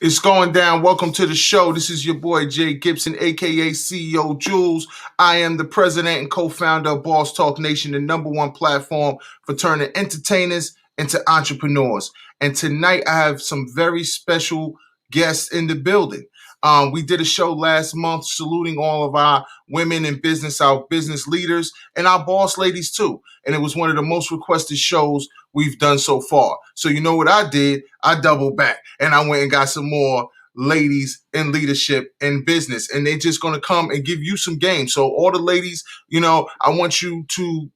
It's going down. Welcome to the show. This is your boy Jay Gibson, aka CEO Jules. I am the president and co-founder of BossTalk Nation, the number one platform for turning entertainers into entrepreneurs. And tonight I have some very special guests in the building. We did a show last month saluting all of our women in business, our business leaders, and our boss ladies too. And it was one of the most requested shows we've done so far. So you know what I did? I doubled back and I went and got some more ladies in leadership and business, and they're just going to come and give you some game. So all the ladies, I want you to,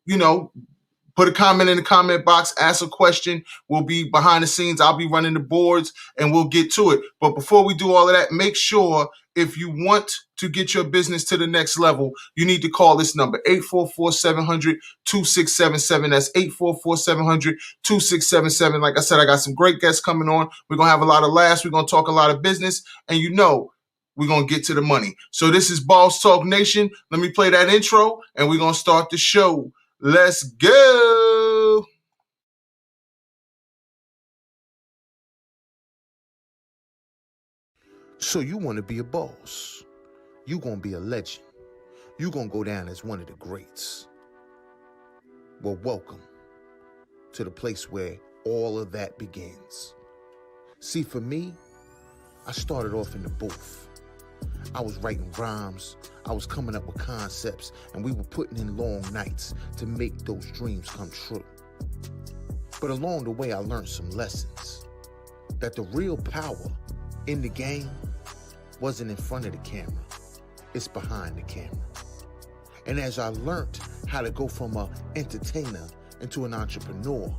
put a comment in the comment box, ask a question. We'll be behind the scenes. I'll be running the boards and we'll get to it. But before we do all of that, make sure if you want to get your business to the next level, you need to call this number, 844-700-2677. That's 844-700-2677. Like I said, I got some great guests coming on. We're going to have a lot of laughs. We're going to talk a lot of business. And we're going to get to the money. So this is Boss Talk Nation. Let me play that intro and we're going to start the show. Let's go. So you want to be a boss. You going to be a legend. You going to go down as one of the greats. Well, welcome to the place where all of that begins. See, for me, I started off in the booth. I was writing rhymes, I was coming up with concepts, and we were putting in long nights to make those dreams come true. But along the way, I learned some lessons. That the real power in the game wasn't in front of the camera, it's behind the camera. And as I learned how to go from an entertainer into an entrepreneur,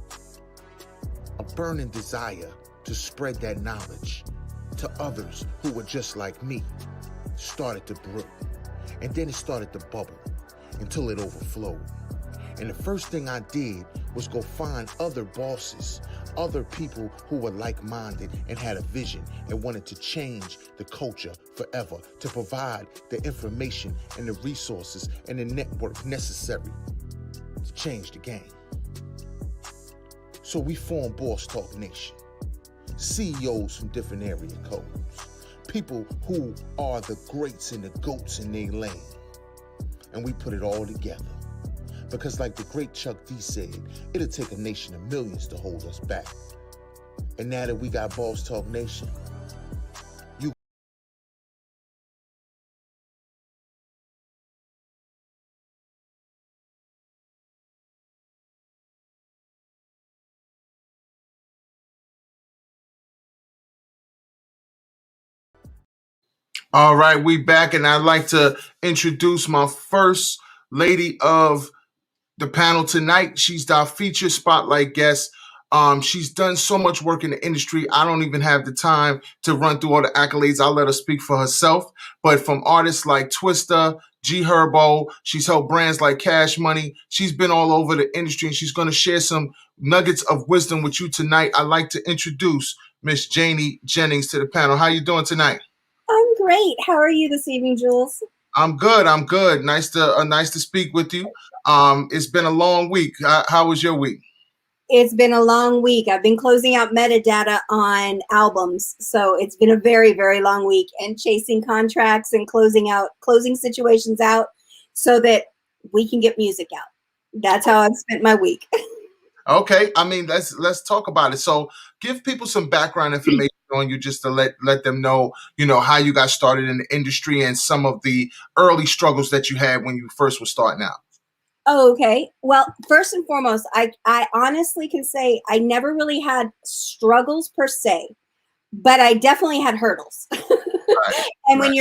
a burning desire to spread that knowledge to others who were just like me started to brew. And then it started to bubble until it overflowed. And the first thing I did was go find other bosses, other people who were like-minded and had a vision and wanted to change the culture forever, to provide the information and the resources and the network necessary to change the game. So we formed Boss Talk Nation. CEOs from different area codes. People who are the greats and the goats in their lane. And we put it all together. Because like the great Chuck D said, it'll take a nation of millions to hold us back. And now that we got Boss Talk Nation, All right, we back, and I'd like to introduce my first lady of the panel tonight. She's our featured spotlight guest. She's done so much work in the industry. I don't even have the time to run through all the accolades. I'll let her speak for herself. But from artists like Twista, G Herbo, she's helped brands like Cash Money. She's been all over the industry, and she's going to share some nuggets of wisdom with you tonight. I'd like to introduce Miss Janie Jennings to the panel. How you doing tonight? I'm great. How are you this evening, Jules? I'm good. I'm good. Nice to speak with you. It's been a long week. How was your week? It's been a long week. I've been closing out metadata on albums, so it's been a very, very long week, and chasing contracts and closing situations out so that we can get music out. That's how I've spent my week. Okay. I mean, let's talk about it. So, give people some background information on you, just to let them know, how you got started in the industry and some of the early struggles that you had when you first were starting out. Oh, okay. Well, first and foremost, I honestly can say I never really had struggles per se, but I definitely had hurdles. Right. And Right.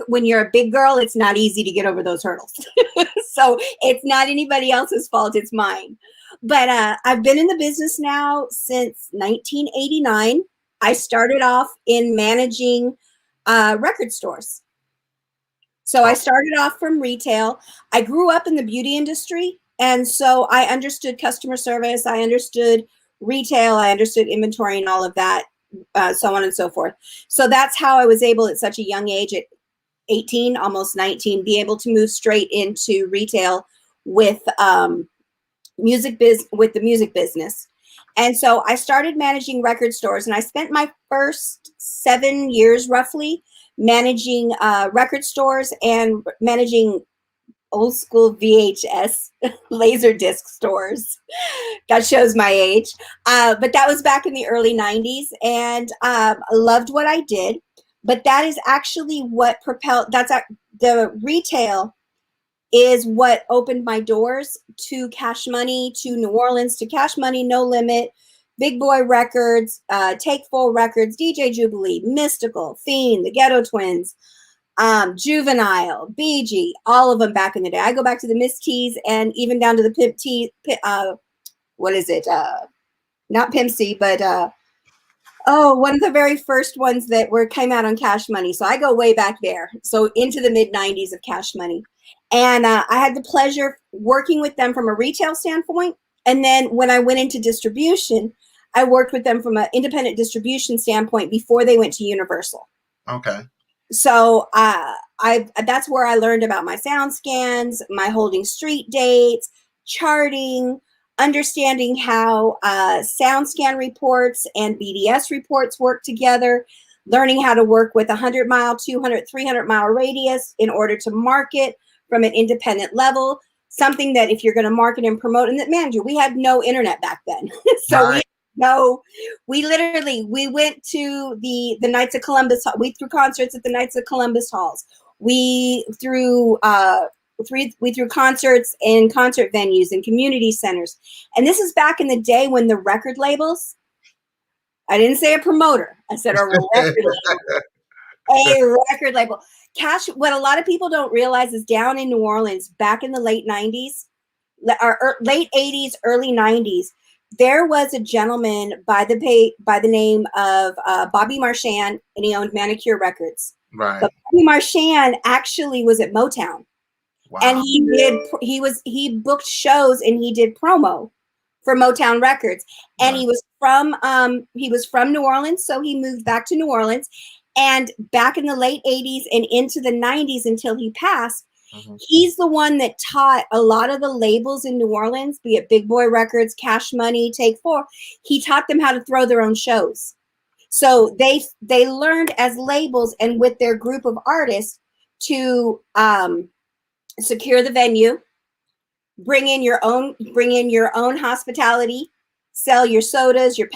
when you're a big girl, it's not easy to get over those hurdles. So it's not anybody else's fault, it's mine. But I've been in the business now since 1989. I started off in managing record stores. So I started off from retail. I grew up in the beauty industry, and so I understood customer service. I understood retail. I understood inventory and all of that, so on and so forth. So that's how I was able at such a young age, at 18, almost 19, be able to move straight into retail with the music business. And so I started managing record stores, and I spent my first 7 years roughly managing record stores and managing old school VHS laser disc stores. That shows my age. But that was back in the early 90s, and I loved what I did. But that is actually what propelled, the retail is what opened my doors to Cash Money, to New Orleans, to Cash Money, No Limit, Big Boy Records, Take Full Records, DJ Jubilee, Mystical, Fiend, the Ghetto Twins, Juvenile, BG, all of them back in the day. I go back to the Miss T's and even down to the Pimp T, what is it? Not Pimp C, but one of the very first ones that came out on Cash Money. So I go way back there. So into the mid 90s of Cash Money. And I had the pleasure working with them from a retail standpoint. And then when I went into distribution, I worked with them from an independent distribution standpoint before they went to Universal. Okay. So that's where I learned about my sound scans, my holding street dates, charting, understanding how sound scan reports and BDS reports work together, learning how to work with 100-mile, 200, 300-mile radius in order to market from an independent level, something that if you're going to market and promote, and that, man, we had no internet back then. So right. we went to the Knights of Columbus. We threw concerts at the Knights of Columbus halls. We threw concerts in concert venues and community centers. And this is back in the day when the record labels, I didn't say a promoter, I said a record label. A record label. What a lot of people don't realize is down in New Orleans, back in the late 90s, or late 80s, early 90s, there was a gentleman by the name of Bobby Marchand, and he owned Manicure Records. Right. But Bobby Marchand actually was at Motown. Wow. And he booked shows and he did promo for Motown Records. And right. He was from New Orleans, so he moved back to New Orleans. And back in the late 80s and into the 90s until he passed, he's the one that taught a lot of the labels in New Orleans, be it Big Boy Records, Cash Money, Take Four. He taught them how to throw their own shows. So they learned as labels and with their group of artists to secure the venue, bring in your own hospitality, sell your sodas, your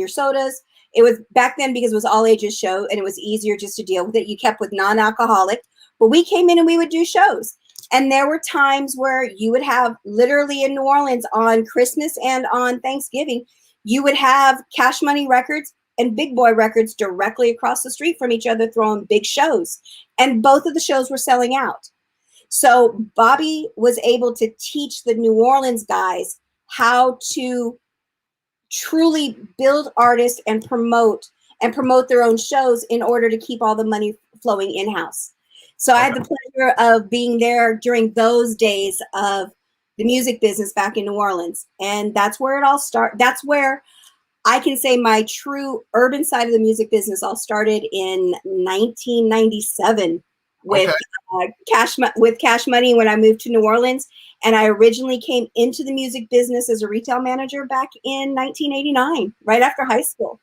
sodas. It was back then because it was all ages show and it was easier just to deal with it. You kept with non-alcoholic, but we came in and we would do shows. And there were times where you would have literally in New Orleans on Christmas and on Thanksgiving, you would have Cash Money Records and Big Boy Records directly across the street from each other throwing big shows. And both of the shows were selling out. So Bobby was able to teach the New Orleans guys how to truly build artists and promote their own shows in order to keep all the money flowing in-house. So I had the pleasure of being there during those days of the music business back in New Orleans. And that's where it all started. That's where I can say my true urban side of the music business all started in 1997 with Cash Money when I moved to New Orleans. And I originally came into the music business as a retail manager back in 1989, right after high school.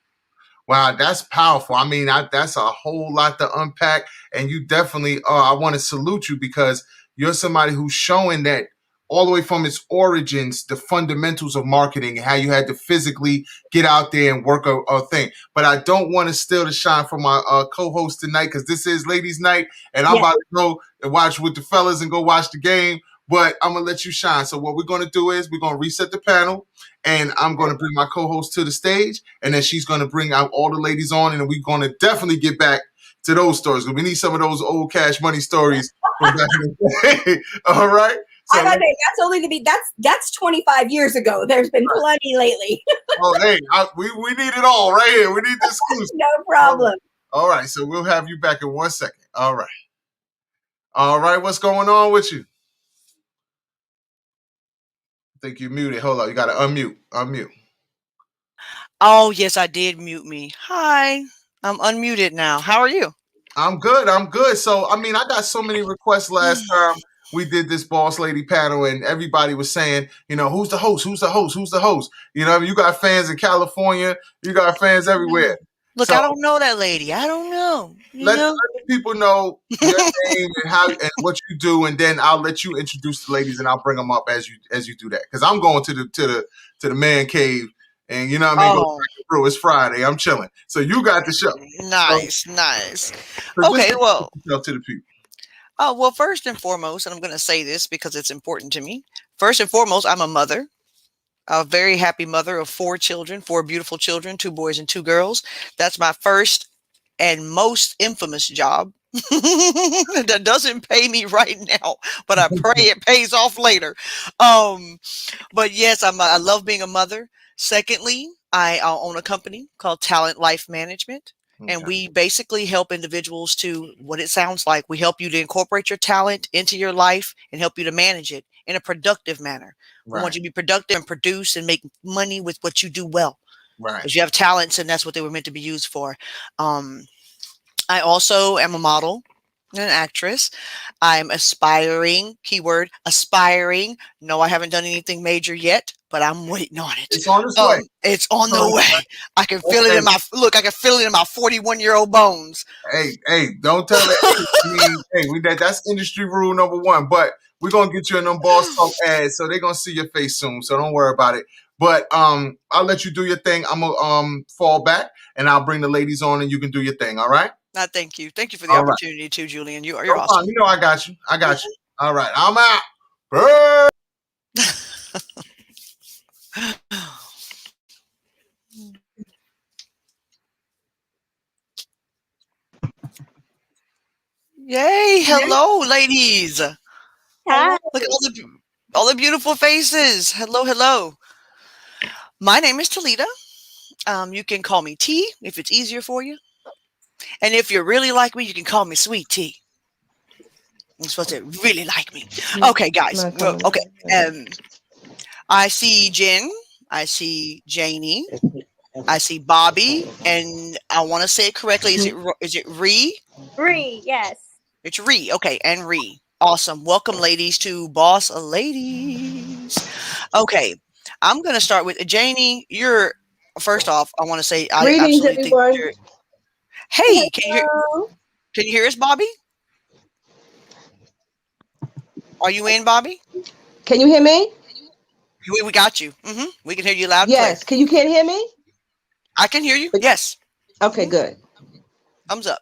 Wow, that's powerful. I mean, that's a whole lot to unpack. And you definitely, I want to salute you because you're somebody who's showing that all the way from its origins, the fundamentals of marketing, how you had to physically get out there and work a thing. But I don't want to steal the shine from my co-host tonight because this is ladies' night and I'm about to go and watch with the fellas and go watch the game. But I'm going to let you shine. So what we're going to do is we're going to reset the panel and I'm going to bring my co-host to the stage and then she's going to bring out all the ladies on and we're going to definitely get back to those stories. We need some of those old Cash Money stories from back in the day. All right. So that's 25 years ago. There's been plenty lately. Oh, hey, we need it all right here. We need the exclusive. No problem. All right. So we'll have you back in 1 second. All right. All right. What's going on with you? I think you muted. Hold on. You got to unmute. Oh, yes, I did mute me. Hi. I'm unmuted now. How are you? I'm good. So, I mean, I got so many requests last time we did this boss lady panel, and everybody was saying, who's the host? Who's the host? Who's the host? You got fans in California, you got fans everywhere. Look, So I don't know that lady. I don't know. let the people know your name and how and what you do, and then I'll let you introduce the ladies, and I'll bring them up as you do that. Because I'm going to the man cave, and you know what I mean. Oh, Bro, it's Friday. I'm chilling. So you got the show. nice. So Okay, just well, yourself to the people. well, first and foremost, and I'm going to say this because it's important to me. First and foremost, I'm a mother. A very happy mother of 4 children, 4 beautiful children, 2 boys and 2 girls. That's my first and most infamous job. That doesn't pay me right now, but I pray it pays off later. But yes, I love being a mother. Secondly, I own a company called Talent Life Management. And we basically help individuals to what it sounds like. We help you to incorporate your talent into your life and help you to manage it in a productive manner. We want you to be productive and produce and make money with what you do well. Right. Because you have talents and that's what they were meant to be used for. I also am a model and an actress. I'm aspiring, keyword, aspiring. No, I haven't done anything major yet, but I'm waiting on it. It's on its way. It's on the way. I can feel it in my I can feel it in my 41-year-old bones. Hey, don't tell it. That's industry rule number 1. But we're gonna get you in them BossTalk ads, so they're gonna see your face soon. So don't worry about it. But I'll let you do your thing. I'm gonna fall back, and I'll bring the ladies on, and you can do your thing. All right? Thank you. Thank you for the opportunity too, Julian. You're No awesome. problem. I got you. All right, I'm out. Hey! Yay! Hello, ladies. Hi. Look at all the beautiful faces. Hello. My name is Tileda. You can call me T if it's easier for you. And if you really like me, you can call me Sweet Tea. You're supposed to really like me. Okay, guys. Well, okay. I see Jen. I see Janie. I see Bobby. And I want to say it correctly. Is it Ree? Ree, yes. It's Ree. Okay, and Ree. Awesome. Welcome, ladies, to Boss Ladies. Okay, I'm going to start with Janie. You're first off. I want to say I Greetings, absolutely think everyone. you're. Hey, Hello. can you hear us, Bobby? Are you in, Bobby? Can you hear me? We got you. We can hear you loud and clear. Yes. You can't hear me? I can hear you. Yes. Okay, good. Thumbs up.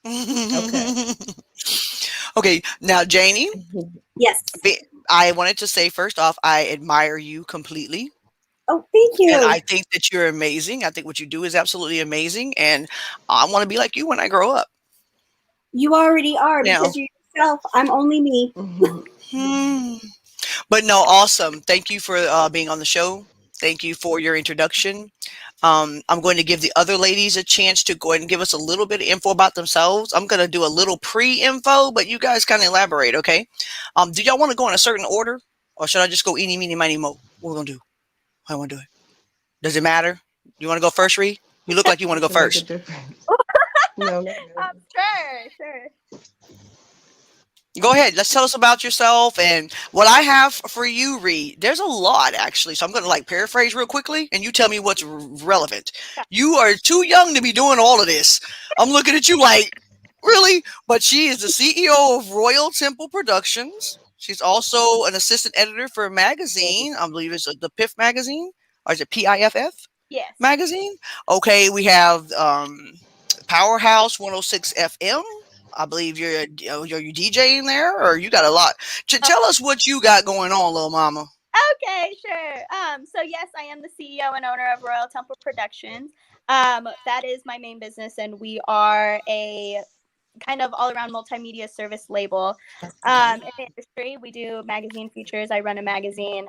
Okay. Okay. Now, Janie, Yes. I wanted to say first off, I admire you completely. Oh, thank you. And I think that you're amazing. I think what you do is absolutely amazing. And I want to be like you when I grow up. You already are Now, because you're yourself. I'm only me. But no, awesome. Thank you for being on the show. Thank you for your introduction. I'm going to give the other ladies a chance to go ahead and give us a little bit of info about themselves. I'm going to do a little pre-info, but you guys kind of elaborate, okay? Do y'all want to go in a certain order? Or should I just go eeny, meeny, miny, mo? What we going to do? How I want to do it? Does it matter? You want to go first, Ree? You look like you want to go first. No. Sure. Go ahead. Let's tell us about yourself and what I have for you, Ree. There's a lot, actually. So I'm going to paraphrase real quickly and you tell me what's relevant. You are too young to be doing all of this. I'm looking at you like, really? But she is the CEO of Royal Temple Productions. She's also an assistant editor for a magazine. I believe it's the PIF magazine. Or is it PIFF? Yes. Magazine? Okay, we have Powerhouse 106 FM. I believe you're you DJing there, or you got a lot. Tell us what you got going on, little mama. Okay, sure. So yes, I am the CEO and owner of Royal Temple Productions. That is my main business, and we are a kind of all-around multimedia service label. In the industry, we do magazine features. I run a magazine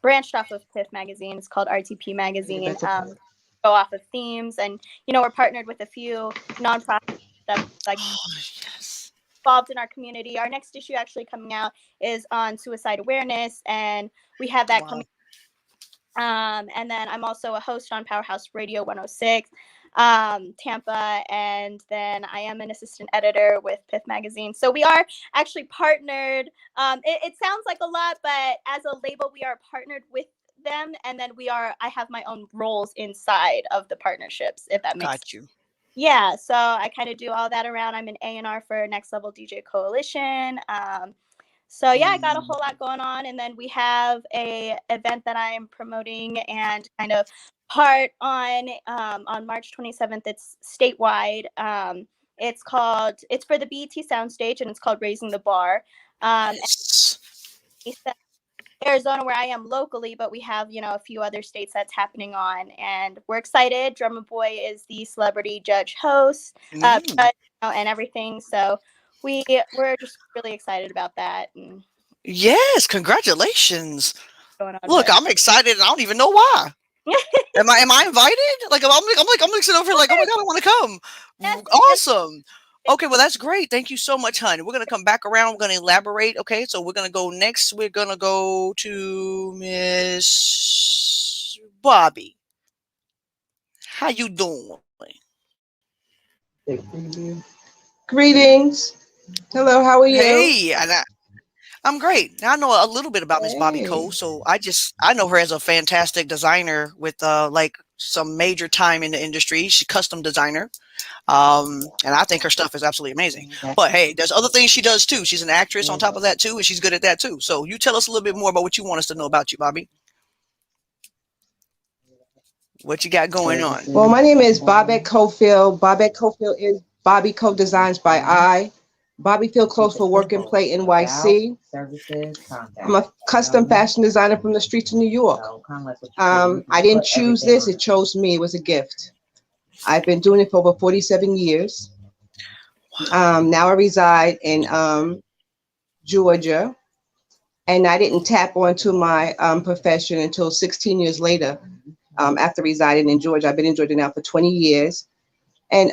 branched off of PIF magazine. It's called RTP magazine. Go off of themes, and we're partnered with a few nonprofits that involved in our community. Our next issue actually coming out is on suicide awareness, and we have that coming. And then I'm also a host on Powerhouse Radio 106. Tampa, and then I am an assistant editor with Pith Magazine. So we are actually partnered. It sounds like a lot, but as a label, we are partnered with them, and then I have my own roles inside of the partnerships, if that makes sense. Got you. Yeah, so I kind of do all that around. I'm an A&R for Next Level DJ Coalition. So yeah, I got a whole lot going on, and then we have a event that I'm promoting and kind of part on March 27th. It's statewide. It's for the BET Soundstage, and it's called Raising the Bar. Nice. Arizona, where I am locally, but we have, a few other states that's happening on, and we're excited. Drummer Boy is the celebrity judge host, judge, and everything. So we're just really excited about that. And Yes, congratulations. going on Look, I'm excited and I don't even know why. Am I invited? Like I'm sitting over here like, oh my God, I want to come. Yes. Awesome. Okay, well, that's great. Thank you so much, honey. We're going to come back around. We're going to elaborate. Okay, so we're going to go next. We're going to go to Miss Bobby. How you doing? Greetings. Hello, how are you? Hey, and I'm great. Now, I know a little bit about Miss Bobby Cole, so I know her as a fantastic designer with like some major time in the industry. She's a custom designer. And I think her stuff is absolutely amazing. But hey, there's other things she does too. She's an actress on top of that too, and she's good at that too. So you tell us a little bit more about what you want us to know about you, Bobby. What you got going on? Well, my name is Bobette Cofield. Bobette Cofield is Bobby Co Designs by I. Bobby Field Clothes for Work and Play NYC. I'm a custom fashion designer from the streets of New York. I didn't choose this, it chose me. It was a gift. I've been doing it for over 47 years. Now I reside in Georgia, and I didn't tap onto my profession until 16 years later. After residing in Georgia, I've been in Georgia now for 20 years, and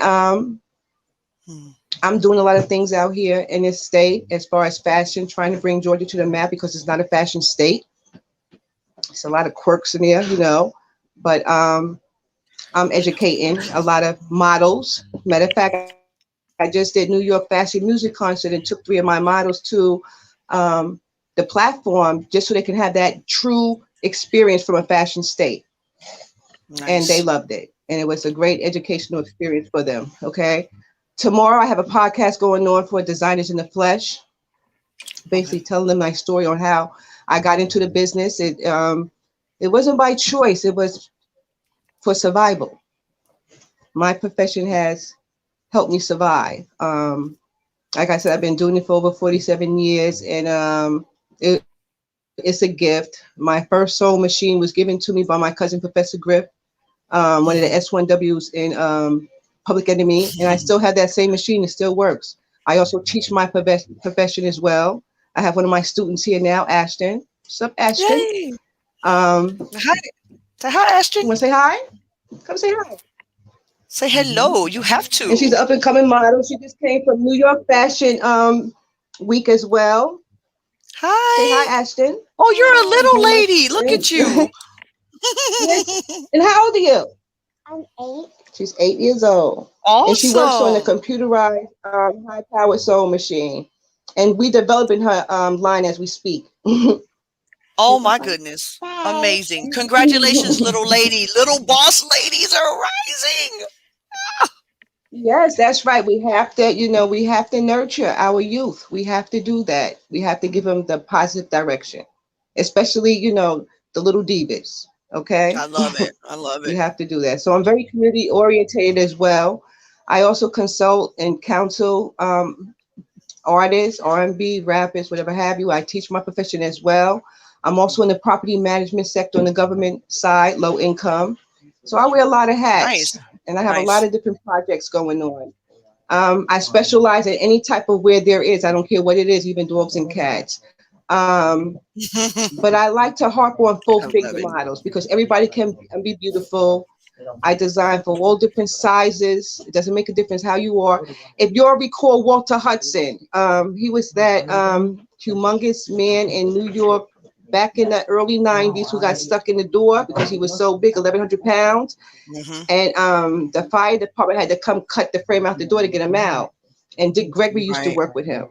I'm doing a lot of things out here in this state as far as fashion, trying to bring Georgia to the map because it's not a fashion state. It's a lot of quirks in there, but I'm educating a lot of models. Matter of fact, I just did New York Fashion Music Concert and took 3 of my models to the platform just so they can have that true experience from a fashion state. Nice. And they loved it. And it was a great educational experience for them. Okay. Tomorrow I have a podcast going on for Designers in the Flesh, basically telling them my story on how I got into the business. It wasn't by choice. It was for survival. My profession has helped me survive. Like I said, I've been doing it for over 47 years, and it's a gift. My first sewing machine was given to me by my cousin, Professor Griff, one of the S1Ws in Public Enemy, and I still have that same machine. It still works. I also teach my profession as well. I have one of my students here now, Ashton. What's up, Ashton? Yay. Hi. Say hi, Ashton. You want to say hi? Come say hi. Say hello. You have to. And she's an up-and-coming model. She just came from New York Fashion Week as well. Hi. Say hi, Ashton. Oh, you're a little lady. Look at you. And how old are you? I'm 8. She's 8 years old. Awesome. And she works on a computerized high-powered sewing machine. And we developing her line as we speak. Oh my goodness. Amazing. Congratulations, little lady. Little boss ladies are rising. Yes, that's right. We have to, we have to nurture our youth. We have to do that. We have to give them the positive direction, especially, the little divas. Okay. I love it. I love it. We have to do that. So I'm very community oriented as well. I also consult and counsel artists, R&B, rappers, whatever have you. I teach my profession as well. I'm also in the property management sector on the government side, low income. So I wear a lot of hats. Nice. And I have a lot of different projects going on. I specialize in any type of wear there is. I don't care what it is, even dogs and cats. But I like to harp on full figure models because everybody can be beautiful. I design for all different sizes. It doesn't make a difference how you are. If you recall Walter Hudson, he was that humongous man in New York back in the early 90s who got stuck in the door because he was so big, 1,100 pounds. Mm-hmm. And the fire department had to come cut the frame out the door to get him out. And Dick Gregory used to work with him.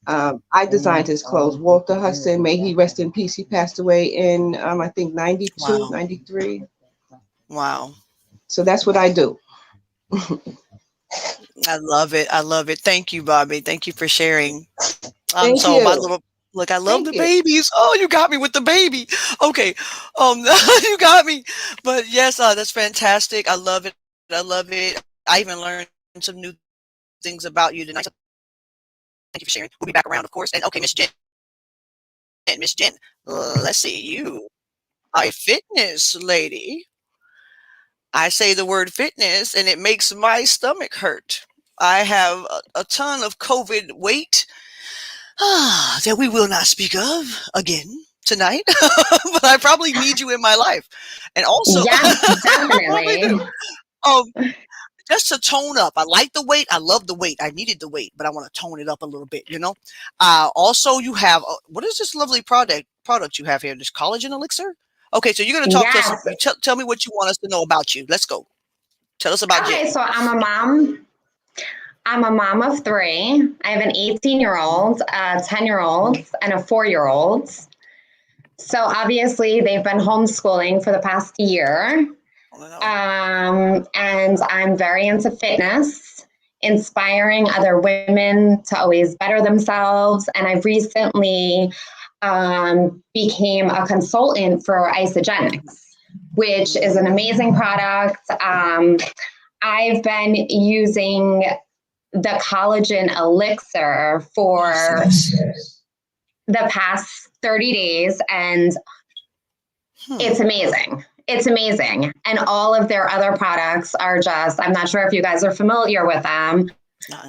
I designed his clothes. Walter Hudson, may he rest in peace. He passed away in, I think, 92, Wow. 93. Wow. So that's what I do. I love it. I love it. Thank you, Bobby. Thank you for sharing. Thank So my you. little look, I love Thank the you. babies. Oh, you got me with the baby. Okay. You got me. But yes, that's fantastic. I love it. I love it. I even learned some new things about you tonight. So thank you for sharing. We'll be back around, of course. And okay, Miss Jen. Miss Jen, let's see you. A fitness lady. I say the word fitness and it makes my stomach hurt. I have a ton of COVID weight that we will not speak of again tonight, but I probably need you in my life. And also, Yes, I probably definitely. do. Um, just to tone up. I like the weight. I love the weight. I needed the weight, but I want to tone it up a little bit, you know? Also, you have, what is this lovely product you have here? This collagen elixir? Okay, so you're going to talk to us. Yes. Tell me what you want us to know about you. Let's go. Tell us about Jen. Okay, so I'm a mom. I'm a mom of three. I have an 18-year-old, a 10-year-old, and a 4-year-old. So obviously they've been homeschooling for the past year. And I'm very into fitness, inspiring other women to always better themselves. And I recently became a consultant for Isogenics, which is an amazing product. I've been using the collagen elixir for the past 30 days, and it's amazing. It's amazing. And all of their other products are just, I'm not sure if you guys are familiar with them,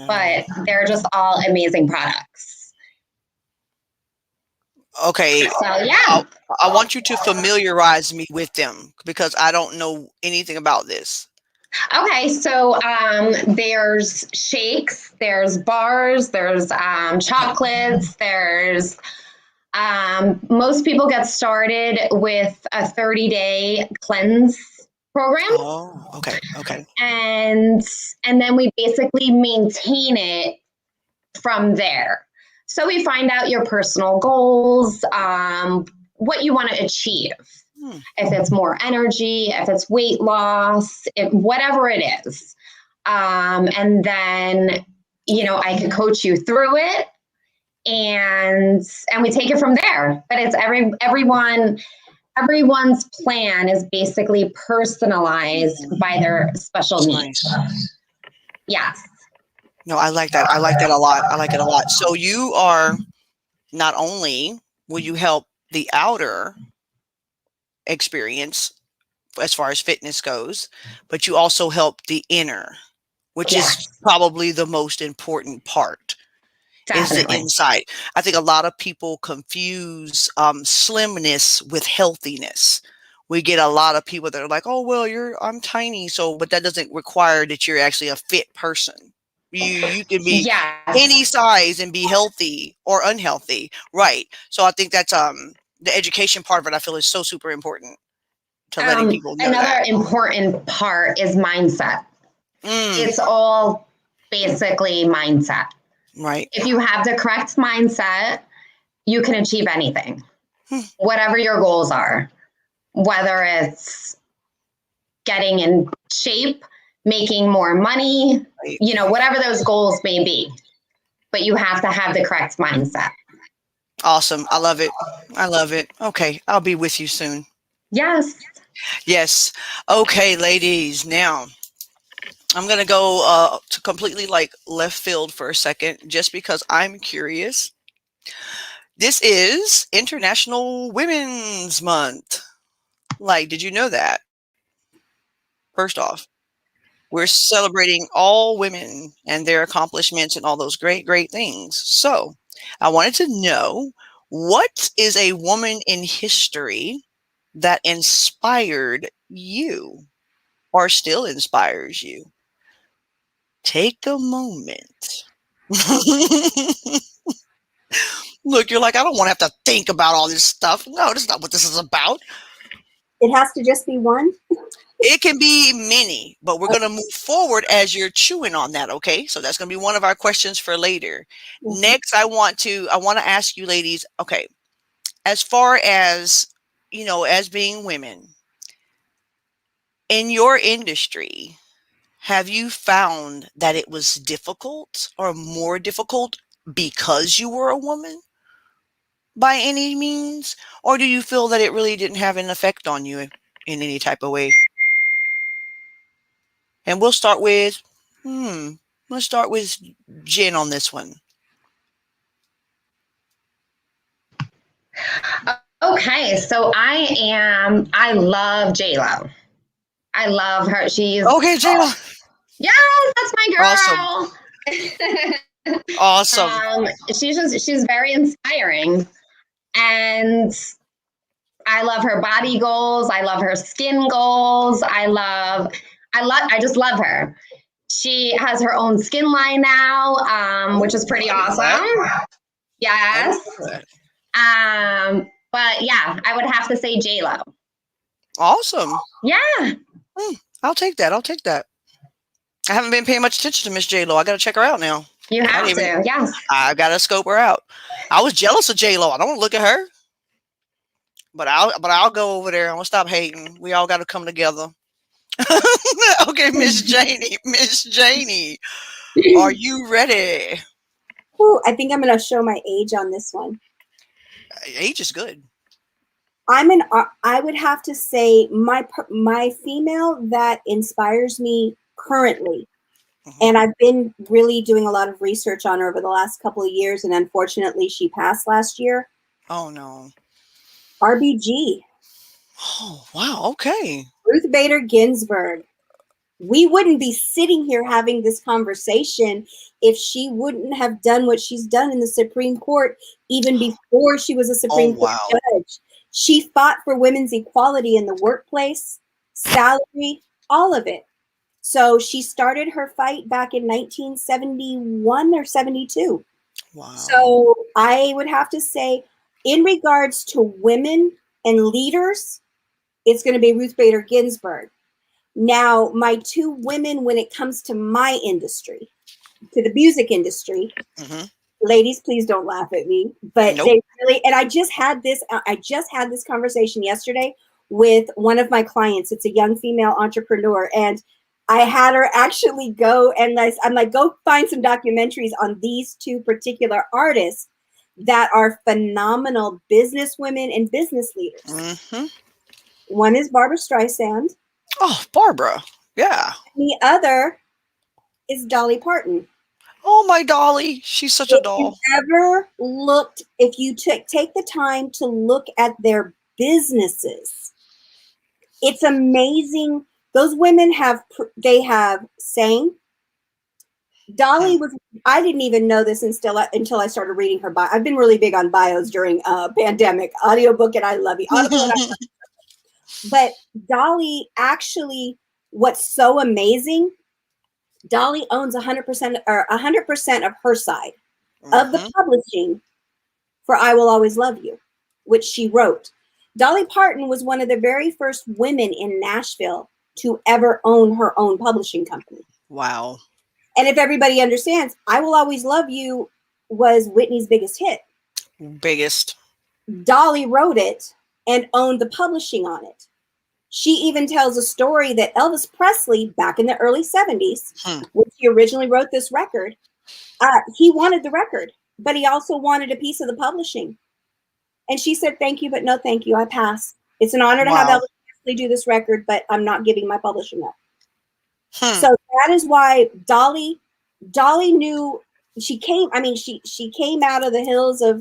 but they're just all amazing products. Okay. So, yeah. I want you to familiarize me with them because I don't know anything about this. Okay, so there's shakes, there's bars, there's chocolates, there's most people get started with a 30-day cleanse program. Oh, okay, okay. And then we basically maintain it from there. So we find out your personal goals, what you want to achieve. If it's more energy, if it's weight loss, whatever it is. And then, I can coach you through it and we take it from there. But it's everyone's plan is basically personalized by their special needs. Nice. Yes. No, I like that. I like that a lot. I like it a lot. So you are not only will you help the outer experience as far as fitness goes, but you also help the inner, which is probably the most important part. Definitely. Is the inside. I think a lot of people confuse slimness with healthiness. We get a lot of people that are like, "Oh, well, I'm tiny," but that doesn't require that you're actually a fit person. You can be any size and be healthy or unhealthy, right? So I think that's the education part of it. I feel is so super important to letting people know another that. important part is mindset. It's all basically mindset. Right. If you have the correct mindset, you can achieve anything, whatever your goals are, whether it's getting in shape, making more money, whatever those goals may be. But you have to have the correct mindset. Awesome. I love it. I love it. Okay. I'll be with you soon. Yes. Yes. Okay, ladies. Now, I'm going to go to completely left field for a second, just because I'm curious. This is International Women's Month. Did you know that? First off, we're celebrating all women and their accomplishments and all those great, great things. So I wanted to know, what is a woman in history that inspired you or still inspires you? Take a moment. Look, you're like, I don't want to have to think about all this stuff. No, that's not what this is about. It has to just be one. It can be many, but we're going to move forward as you're chewing on that. Okay. So that's going to be one of our questions for later. Mhm. Next, I want to ask you ladies, okay, as far as, as being women in your industry, have you found that it was difficult or more difficult because you were a woman by any means? Or do you feel that it really didn't have an effect on you in any type of way? And we'll start with, let's start with Jen on this one. Okay, so I love J-Lo. I love her. She's Okay, J-Lo. yes, that's my girl. Awesome. She's very inspiring, and I love her body goals. I love her skin goals. I just love her. She has her own skin line now, which is pretty awesome. Yes. But yeah, I would have to say J-Lo. Awesome. Yeah. I'll take that. I haven't been paying much attention to Miss J-Lo. I got to check her out now. You have to. Yes. I got to scope her out. I was jealous of J-Lo. I don't want to look at her. But I'll go over there. I'm going to stop hating. We all got to come together. Okay, Miss Janie, are you ready? Ooh, I think I'm going to show my age on this one. Age is good. I would have to say my female that inspires me currently, and I've been really doing a lot of research on her over the last couple of years, and unfortunately she passed last year. Oh no. RBG. Oh wow. Okay. Ruth Bader Ginsburg. We wouldn't be sitting here having this conversation if she wouldn't have done what she's done in the Supreme Court even before she was a Supreme Court judge. She fought for women's equality in the workplace, salary, all of it. So she started her fight back in 1971 or 72. Wow. So I would have to say, in regards to women and leaders, it's going to be Ruth Bader Ginsburg. Now, my two women when it comes to my industry, to the music industry, ladies, please don't laugh at me, but they really, and I just had this conversation yesterday with one of my clients. It's a young female entrepreneur, and I had her actually go and I'm like, go find some documentaries on these two particular artists that are phenomenal business women and business leaders. One is Barbara Streisand. Oh, Barbara. Yeah. The other is Dolly Parton. Oh, my Dolly. She's such a doll. If you take the time to look at their businesses, it's amazing. Those women have sang. Dolly was, I didn't even know this until I started reading her bio. I've been really big on bios during pandemic, audiobook, and I love it. But Dolly actually, what's so amazing, Dolly owns 100% of her side of the publishing for I Will Always Love You, which she wrote. Dolly Parton was one of the very first women in Nashville to ever own her own publishing company. Wow. And if everybody understands, I Will Always Love You was Whitney's biggest hit. Biggest. Dolly wrote it and owned the publishing on it. She even tells a story that Elvis Presley, back in the early 70s, when he originally wrote this record, he wanted the record, but he also wanted a piece of the publishing. And she said, thank you, but no thank you. I pass. It's an honor to have Elvis Presley do this record, but I'm not giving my publishing up. So that is why Dolly knew she came out of the hills of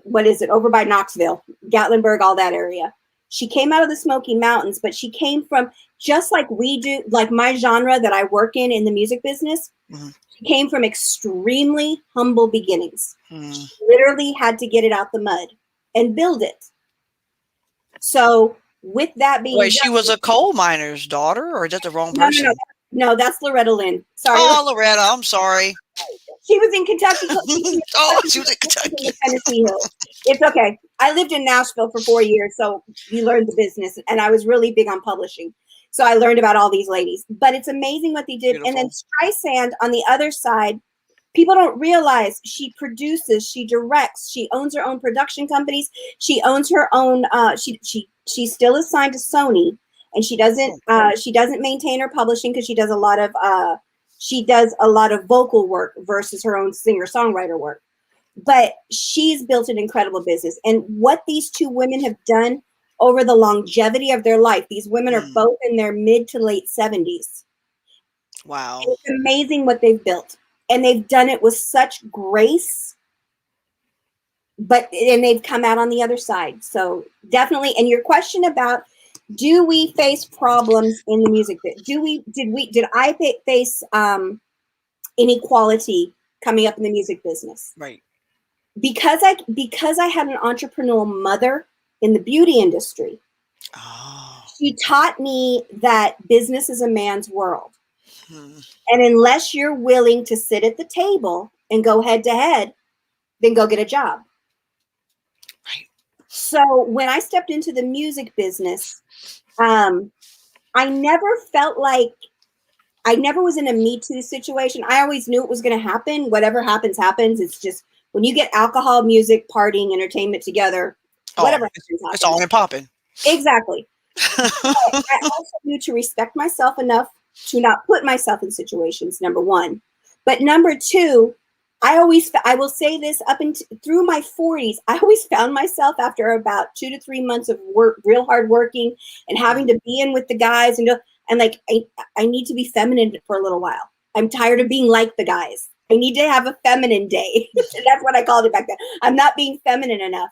what is it, over by Knoxville, Gatlinburg, all that area. She came out of the Smoky Mountains, but she came from, just like we do, like my genre that I work in the music business, she came from extremely humble beginnings. She literally had to get it out the mud and build it. So with that being Wait, she was a coal miner's daughter, or is that the wrong person? No, that's Loretta Lynn. Sorry. Oh, Loretta, I'm sorry. She was in Kentucky. Oh, she was in In Kentucky. the Tennessee Hills. It's okay. I lived in Nashville for 4 years, so we learned the business, and I was really big on publishing. So I learned about all these ladies. But it's amazing what they did. And then Beautiful. Streisand on the other side, people don't realize she produces, she directs, she owns her own production companies, she owns her own. She still is signed to Sony, and she doesn't maintain her publishing because she does a lot of vocal work versus her own singer songwriter work. But she's built an incredible business. And what these two women have done over the longevity of their life, these women are both in their mid to late 70s. Wow. It's amazing what they've built. And they've done it with such grace, and they've come out on the other side. So definitely. And your question about, do we face problems in the music? Did I face inequality coming up in the music business? Right. Because I had an entrepreneurial mother in the beauty industry. Oh. She taught me that business is a man's world. Hmm. And unless you're willing to sit at the table and go head to head, then go get a job. Right. So when I stepped into the music business, I never was in a Me Too situation. I always knew it was going to happen. Whatever happens, happens. It's just when you get alcohol, music, partying, entertainment together, whatever happens, It's on and popping. Exactly. I also knew to respect myself enough to not put myself in situations, number one. But number two, I will say this, through my 40s, I always found myself after about 2 to 3 months of work, real hard working and having to be in with the guys and like, I need to be feminine for a little while. I'm tired of being like the guys. I need to have a feminine day. That's what I called it back then. I'm not being feminine enough.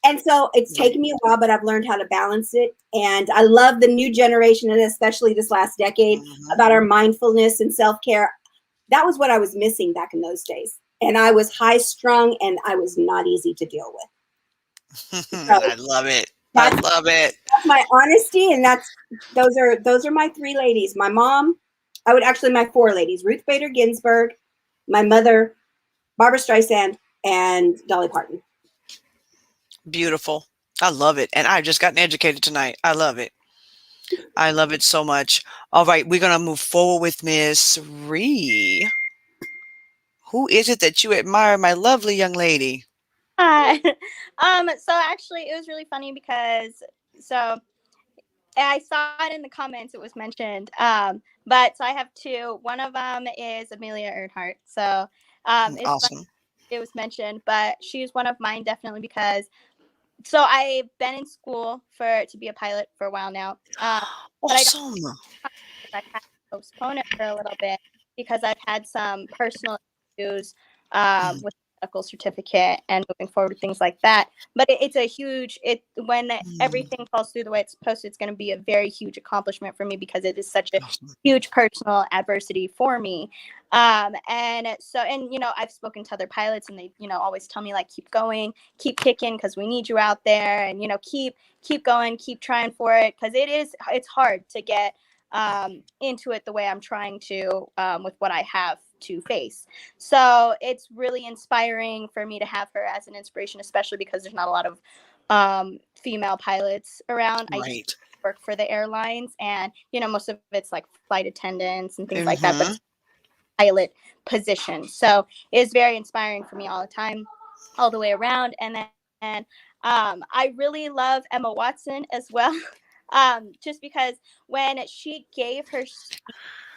And so it's taken me a while, but I've learned how to balance it. And I love the new generation, and especially this last decade, about our mindfulness and self-care. That was what I was missing back in those days. And I was high strung and I was not easy to deal with. So I love it. I love it. that's my honesty. And those are my three ladies. My mom, my four ladies: Ruth Bader Ginsburg, my mother, Barbara Streisand, and Dolly Parton. Beautiful. I love it. And I've just gotten educated tonight. I love it. I love it so much. All right, we're going to move forward with Miss Ree. Who is it that you admire, my lovely young lady? Hi. So actually it was really funny because I saw it in the comments, it was mentioned. But so I have two. One of them is Amelia Earhart. So it's Awesome. it was mentioned, but she's one of mine definitely because I've been in school to be a pilot for a while now. But Awesome. I've had to postpone it for a little bit because I've had some personal issues with the medical certificate and moving forward, things like that. But it's a huge, when everything falls through the way it's supposed to, it's going to be a very huge accomplishment for me because it is such a huge personal adversity for me. And I've spoken to other pilots and they, always tell me like, keep going, keep kicking because we need you out there, and, keep going, keep trying for it because it's hard to get into it the way I'm trying to with what I have to face. So it's really inspiring for me to have her as an inspiration, especially because there's not a lot of female pilots around. Right. I just work for the airlines, and most of it's like flight attendants and things like that, but pilot position. So it's very inspiring for me all the time, all the way around. And then I really love Emma Watson as well. Just because when she gave her speech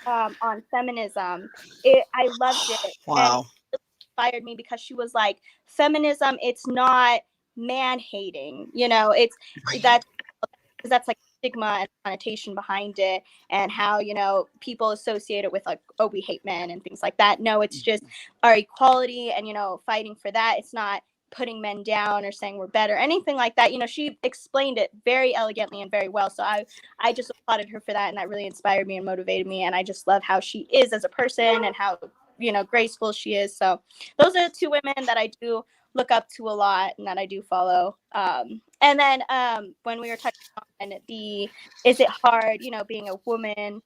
on feminism, I loved it. And Wow. it inspired me because she was like, feminism, it's not man hating, it's that's like stigma and connotation behind it, and how people associate it with like, oh, we hate men and things like that. No, it's just our equality and fighting for that. It's not putting men down or saying we're better, anything like that. She explained it very elegantly and very well. So I just applauded her for that, and that really inspired me and motivated me. And I just love how she is as a person and how graceful she is. So those are the two women that I do look up to a lot and that I do follow. And then when we were touching on is it hard, being a woman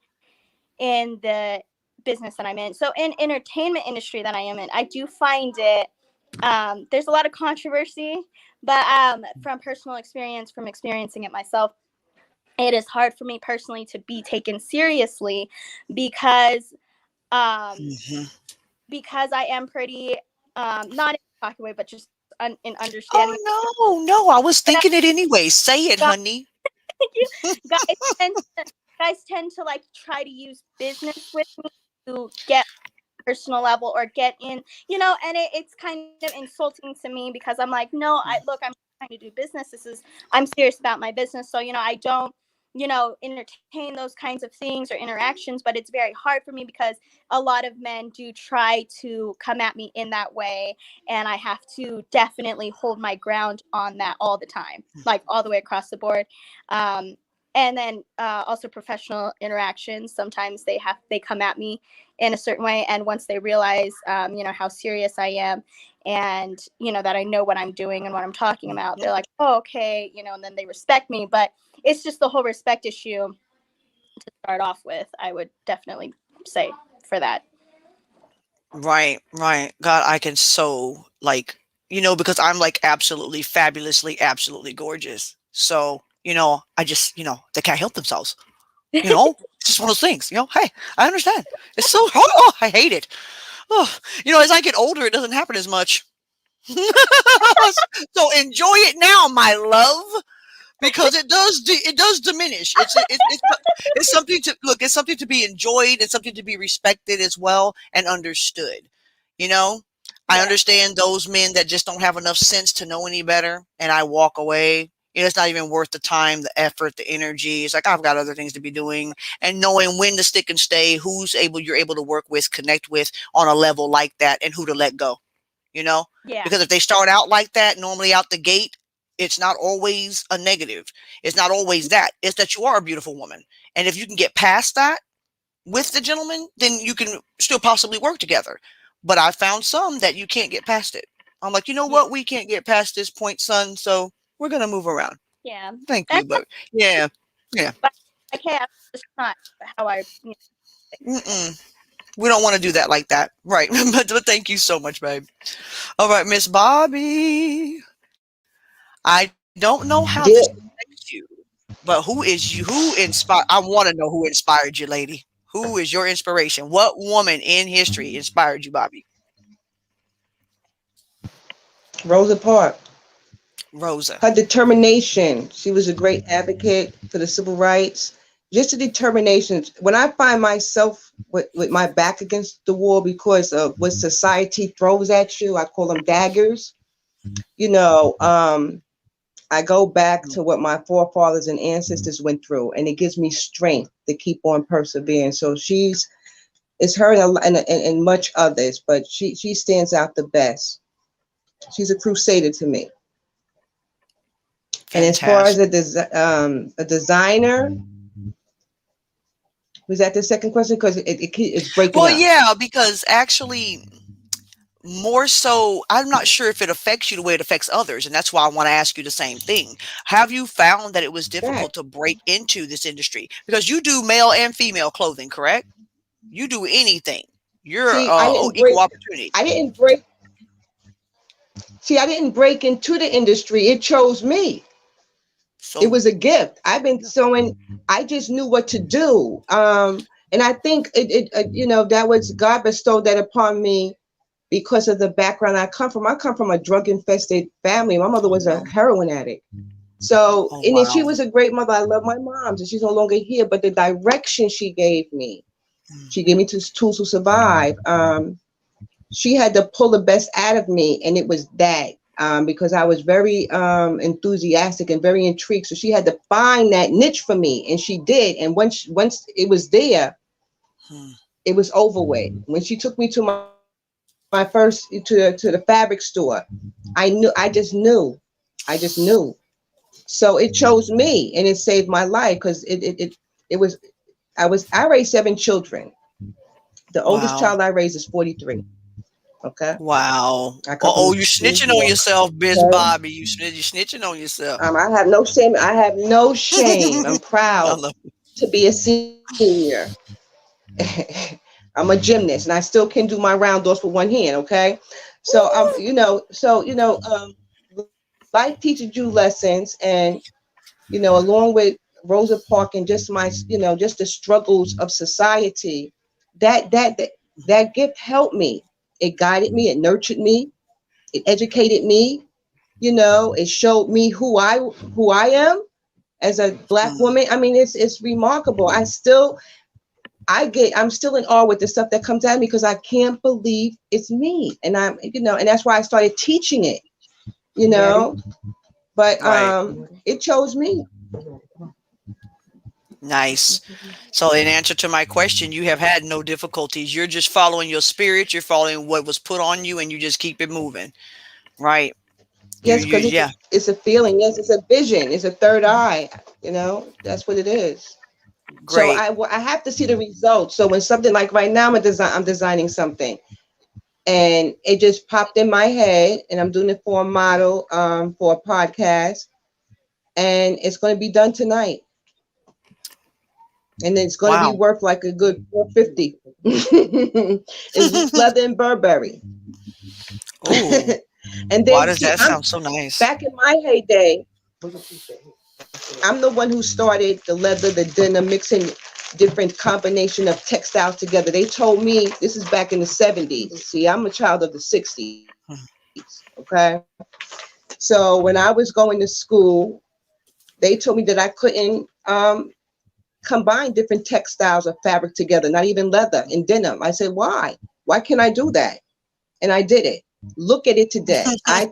in the business that I'm in. So in entertainment industry that I am in, I do find it, there's a lot of controversy, but from personal experience, from experiencing it myself, it is hard for me personally to be taken seriously because Mhm. because I am pretty not in a cocky way, but just in understanding. Oh no, I was thinking it anyway. Say it, Guys, honey. guys tend to, guys tend to like try to use business with me to get personal level or get in, and it's kind of insulting to me because I'm like, no, I'm trying to do business. I'm serious about my business. So, I don't, entertain those kinds of things or interactions, but it's very hard for me because a lot of men do try to come at me in that way. And I have to definitely hold my ground on that all the time, like all the way across the board. And then also professional interactions. Sometimes they come at me in a certain way, and once they realize how serious I am, and that I know what I'm doing and what I'm talking about, they're like, oh, okay, and then they respect me. But it's just the whole respect issue to start off with, I would definitely say, for that. Right, right. God, I can so like, because I'm like absolutely fabulously, absolutely gorgeous. So, I just, they can't help themselves. It's just one of those things, hey, I understand. It's so hard. Oh, I hate it. Oh, as I get older, it doesn't happen as much. So enjoy it now, my love, because it does diminish. It's something to look. It's something to be enjoyed. It's something to be respected as well and understood. You know, I Yeah. understand those men that just don't have enough sense to know any better, and I walk away. It's not even worth the time, the effort, the energy. It's like I've got other things to be doing, and knowing when to stick and stay, you're able to work with, connect with on a level like that, and who to let go. Yeah. Because if they start out like that, normally out the gate, it's not always a negative. It's not always that. It's that you are a beautiful woman. And if you can get past that with the gentleman, then you can still possibly work together. But I found some that you can't get past it. I'm like, you know Yeah. what? We can't get past this point, son. So we're going to move around. Yeah. Thank you. That's But yeah. Yeah. okay. That's just not how I. Mm-mm. We don't want to do that like that. Right. But thank you so much, babe. All right, Miss Bobby. I don't know how this Yeah, affects you, but who inspired? I want to know who inspired you, lady. Who is your inspiration? What woman in history inspired you, Bobby? Rosa Parks. Rosa. Her determination. She was a great advocate for the civil rights. Just the determination. When I find myself with my back against the wall because of what society throws at you, I call them daggers. You know, I go back to what my forefathers and ancestors went through, and it gives me strength to keep on persevering. So it's her and much others, but she stands out the best. She's a crusader to me. And as far as Fantastic. a designer, was that the second question? Because it's breaking Well, up. yeah, because actually, more so, I'm not sure if it affects you the way it affects others, and that's why I want to ask you the same thing. Have you found that it was difficult That. to break into this industry because you do male and female clothing, correct? You do anything. You're See, I didn't equal break. opportunity. I didn't break. See, I didn't break into the industry. It chose me. It So was a gift. I've been sewing. I just knew what to do. And I think that was God bestowed that upon me because of the background I come from. I come from a drug infested family. My mother oh was a no. heroin addict. So, Oh and then she wow. was a great mother. I love my mom, and she's no longer here. But the direction she gave me, she gave me tools to survive. She had to pull the best out of me, and it was that because I was very enthusiastic and very intrigued. So she had to find that niche for me, and she did. And once it was there, Hmm. it was over with. When she took me to my first to the fabric store, I just knew. So it chose me, and it saved my life because it was I raised 7 children. The oldest Wow. child I raised is 43. Okay. Wow. I come from Uh-oh, a you New snitching on York. yourself, Miss Okay. Bobby. You snitching on yourself. I have no shame. I have no shame. I'm I proud love to be a senior. I'm a gymnast, and I still can do my round offs with one hand. Okay, so life teaches you lessons, and along with Rosa Parks and just my, just the struggles of society, that gift helped me. It guided me. It nurtured me. It educated me. It showed me who I am as a Black woman. I mean, it's remarkable. I'm still in awe with the stuff that comes at me, because I can't believe it's me. And and that's why I started teaching it, but it chose me. Nice. So in answer to my question, you have had no difficulties. You're just following your spirit. You're following what was put on you, and you just keep it moving. Right. Yes, because Yeah. it's a feeling. Yes, it's a vision. It's a third eye. That's what it is. Great. So I have to see the results. So when something like right now, I'm designing something, and it just popped in my head, and I'm doing it for a model, for a podcast, and it's going to be done tonight, and it's going to be worth like a good $450. It's leather and Burberry. Oh, and why then does that sound so nice? Back in my heyday, I'm the one who started the leather, the denim, mixing different combination of textiles together. They told me, this is back in the 70s. See, I'm a child of the 60s. Okay. So when I was going to school, they told me that I couldn't combine different textiles of fabric together, not even leather and denim. I said, why? Why can't I do that? And I did it. Look at it today. I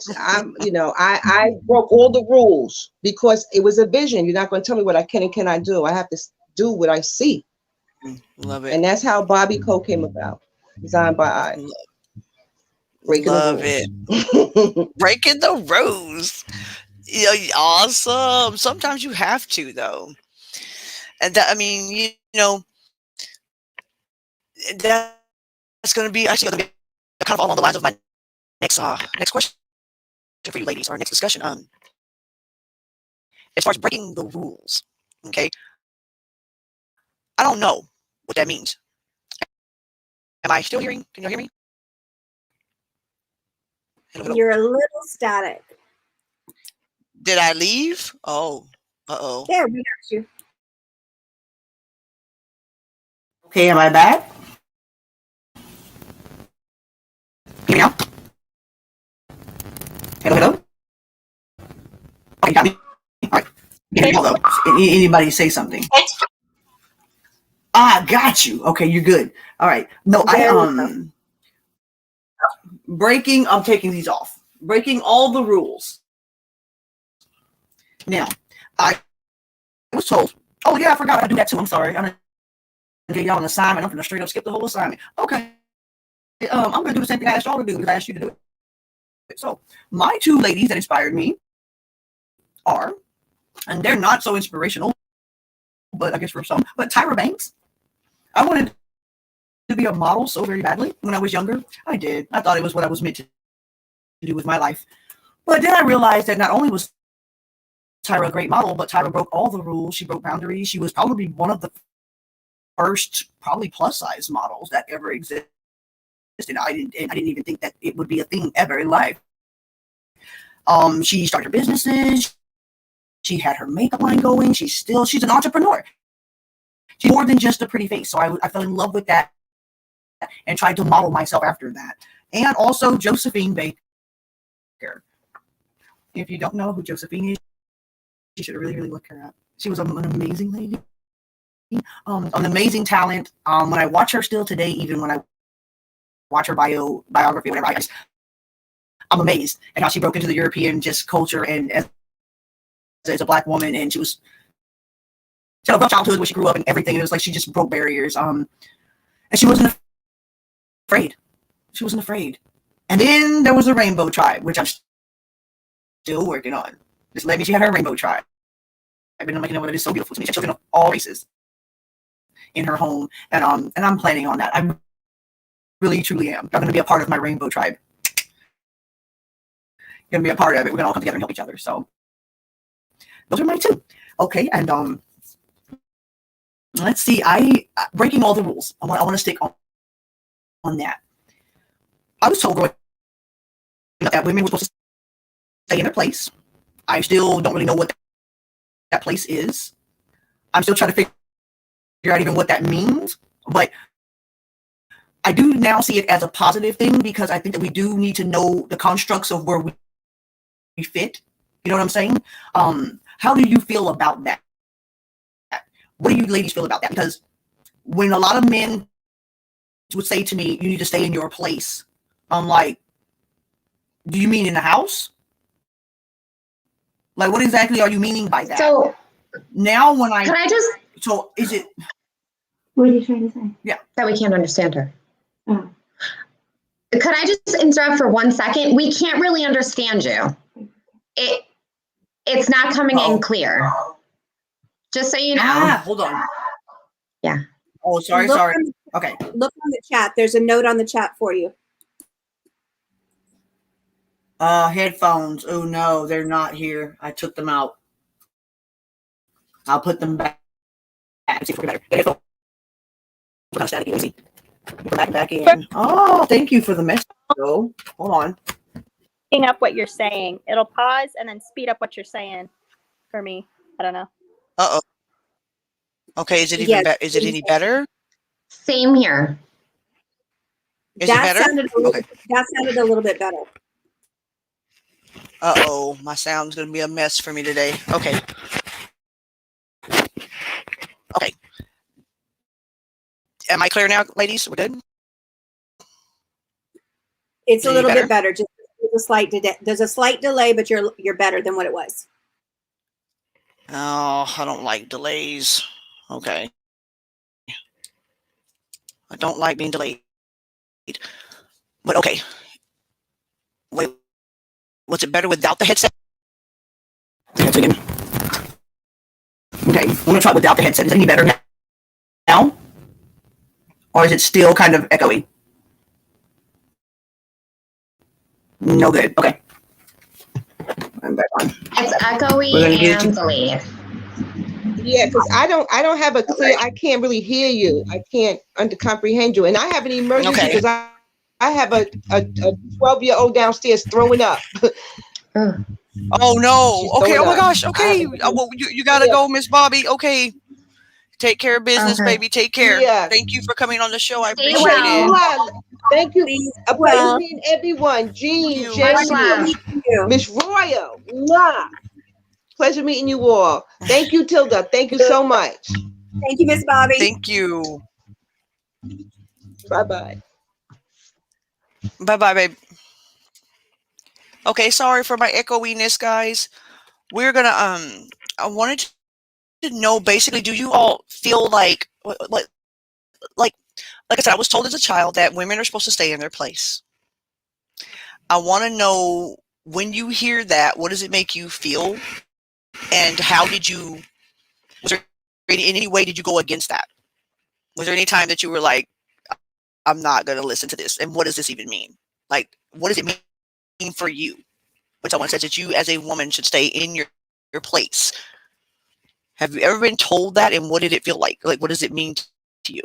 broke all the rules because it was a vision. You're not going to tell me what I can and cannot do. I have to do what I see. Love it. And that's how Bobby Co came about. Designed by I. Breaking Love it. Breaking the rules. Awesome. Sometimes you have to, though. And that, I mean, that's going to be actually going to be kind of along the lines of my next question for you ladies, our next discussion. As far as breaking the rules, okay, I don't know what that means. Am I still hearing? Can you hear me? Hello. You're a little static. Did I leave? Oh, uh-oh. There, we got you. Okay, am I back? Hear me now? Hello? Oh, you got me? All right. Hello. Anybody say something? Got you. Okay, you're good. All right. No, I'm taking these off. Breaking all the rules. Now, I was told, oh yeah, I forgot I do that too. I'm sorry. I'm gonna get y'all an assignment. I'm gonna straight up skip the whole assignment. Okay. I'm gonna do the same thing I asked y'all to do because I asked you to do it. So my two ladies that inspired me are, and they're not so inspirational, but I guess for some, but Tyra Banks. I wanted to be a model so very badly when I was younger. I did. I thought it was what I was meant to do with my life. But then I realized that not only was Tyra a great model, but Tyra broke all the rules. She broke boundaries. She was probably one of the first, probably plus size models that ever existed. I didn't even think that it would be a thing ever in life. She started businesses. She had her makeup line going. She's an entrepreneur. She's more than just a pretty face. So I fell in love with that and tried to model myself after that. And also Josephine Baker. If you don't know who Josephine is, you should really, really look her up. She was an amazing lady. An amazing talent. When I watch her still today, even when I watch her biography, whatever, I'm amazed at how she broke into the European just culture and as a Black woman, and she had a rough childhood where she grew up and everything. It was like she just broke barriers. And she wasn't afraid. She wasn't afraid. And then there was the Rainbow Tribe, which I'm still working on. This lady, she had her Rainbow Tribe. I've been making it is so beautiful to me. She had children of all races in her home, and I'm planning on that. I really, truly am. I'm going to be a part of my Rainbow Tribe. Going to be a part of it. We're going to all come together and help each other. So those are my two. Okay, and let's see. Breaking all the rules. I want to stick that. I was told growing up that women were supposed to stay in their place. I still don't really know what that place is. I'm still trying to figure out even what that means, but I do now see it as a positive thing because I think that we do need to know the constructs of where we fit. You know what I'm saying? How do you feel about that? What do you ladies feel about that? Because when a lot of men would say to me, you need to stay in your place, I'm like, do you mean in the house? Like, what exactly are you meaning by that? So now when can I just, so is it, What are you trying to say? yeah, that we can't understand her. Oh. Could I just interrupt for 1 second? We can't really understand you. It's not coming in clear. Just so you know. hold on. Yeah. Oh, sorry. Okay. Look on the chat. There's a note on the chat for you. Headphones. Oh no, they're not here. I took them out. I'll put them back. See if we're better. The headphones are kind of staticky. Easy. Back in. Oh, thank you for the message. Oh, hold on. Speeding up what you're saying. It'll pause and then speed up what you're saying for me. I don't know. Uh-oh. Okay, is it even is it any better? Same here. Is it better? That sounded a little bit better. Uh-oh, my sound's going to be a mess for me today. Okay. Okay. Am I clear now, ladies? We're good? It's a little bit better. Just there's a slight delay, but you're better than what it was. Oh, I don't like delays. Okay. I don't like being delayed. But okay. Wait. Was it better without the headset? Headset again. Okay, I'm gonna try without the headset. Is it any better now? Or is it still kind of echoey? No good. Okay. I'm back on. It's echoey and delayed. Yeah, because I don't have a clear. I can't really hear you. I can't comprehend you, and I have an emergency because I have a 12-year-old downstairs throwing up. Oh no! Okay. Oh my gosh. Okay. Well, you gotta go, Miss Bobby. Okay. Take care of business, baby. Take care. Yeah. Thank you for coming on the show. I appreciate it. Thank you. Well, Meeting everyone. Jean, Much love. Miss Royal. Mwah. Pleasure meeting you all. Thank you, Tilda. Thank you so much. Thank you, Miss Bobby. Thank you. Bye-bye. Bye-bye, babe. Okay, sorry for my echoiness, guys. We're gonna I wanted to know basically, do you all feel like I said, I was told as a child that women are supposed to stay in their place. I want to know, when you hear that, what does it make you feel? And how did you, was there in any way did you go against that? Was there any time that you were like, I'm not going to listen to this? And what does this even mean? Like, what does it mean for you? When someone says that you as a woman should stay in your place. Have you ever been told that? And what did it feel like? Like, what does it mean to you?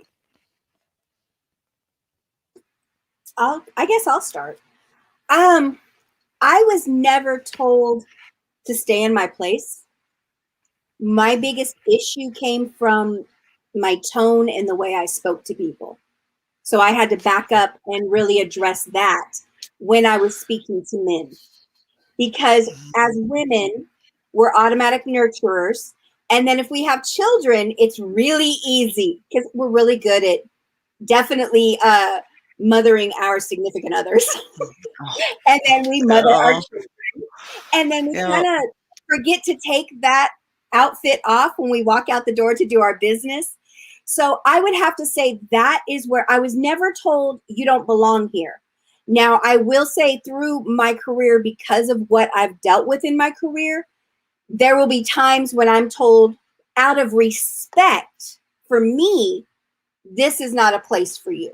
I guess I'll start. I was never told to stay in my place. My biggest issue came from my tone and the way I spoke to people. So I had to back up and really address that when I was speaking to men. Because as women, we're automatic nurturers. And then if we have children, it's really easy because we're really good at definitely mothering our significant others. And then we mother our children. And then we kind of forget to take that outfit off when we walk out the door to do our business. So I would have to say that is where I was never told you don't belong here. Now, I will say through my career, because of what I've dealt with in my career, there will be times when I'm told out of respect for me, this is not a place for you.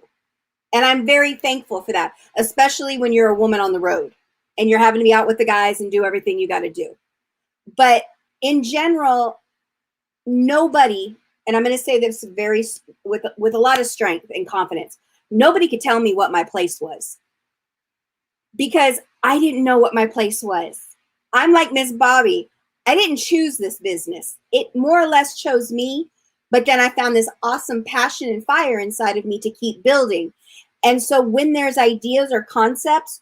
And I'm very thankful for that, especially when you're a woman on the road and you're having to be out with the guys and do everything you got to do. But in general, nobody, and I'm going to say this very with a lot of strength and confidence, nobody could tell me what my place was because I didn't know what my place was. I'm like Miss Bobby. I didn't choose this business. It more or less chose me, but then I found this awesome passion and fire inside of me to keep building. And so when there's ideas or concepts,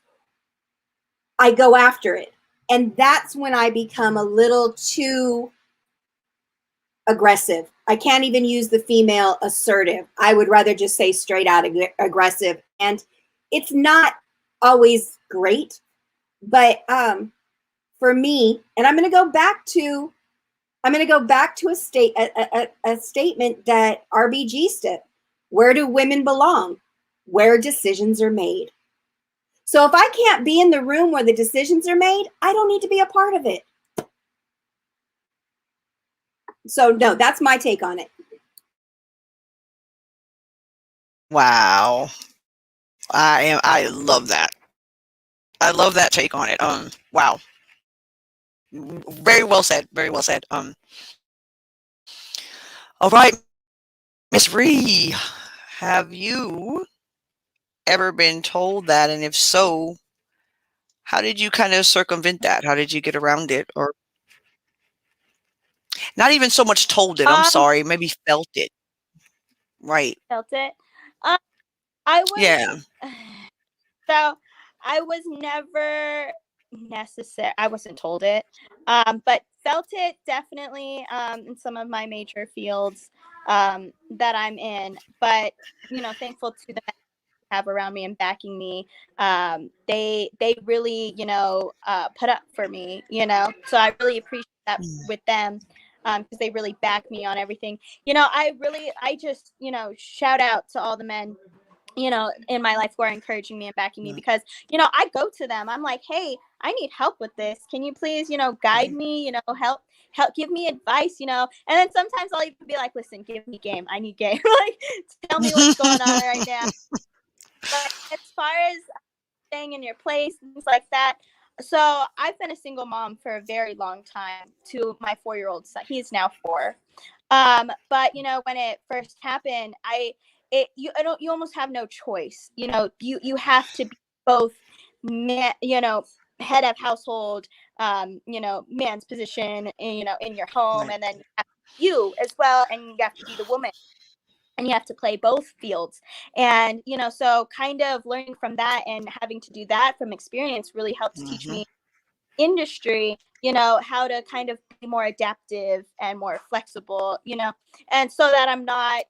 I go after it. And that's when I become a little too aggressive. I can't even use the female assertive. I would rather just say straight out aggressive. And it's not always great, but for me, and I'm going to go back to a statement that RBG said. Where do women belong? Where decisions are made. So if I can't be in the room where the decisions are made, I don't need to be a part of it. So no, that's my take on it. Wow. I love that. I love that take on it. Wow. Very well said. Very well said. All right, Miss Ree, have you ever been told that? And if so, how did you kind of circumvent that? How did you get around it? Or not even so much told it, I'm sorry, maybe felt it. Right. Felt it. I was Yeah. so I was never necessary. I wasn't told it, but felt it definitely in some of my major fields that I'm in. But thankful to the men I have around me and backing me. They really put up for me. So I really appreciate that with them. Because they really back me on everything. I just shout out to all the men in my life who are encouraging me and backing me because, I go to them. I'm like, hey, I need help with this. Can you please, guide me, help, give me advice, and then sometimes I'll even be like, listen, give me game. I need game. Like, tell me what's going on right now. But as far as staying in your place, things like that. So I've been a single mom for a very long time to my 4-year-old son. He is now 4. But when it first happened, you almost have no choice. You have to be both man, head of household, man's position, in your home, Right. and then you as well, and you have to be the woman. And you have to play both fields. And, so kind of learning from that and having to do that from experience really helps teach me industry, how to kind of be more adaptive and more flexible, and so that I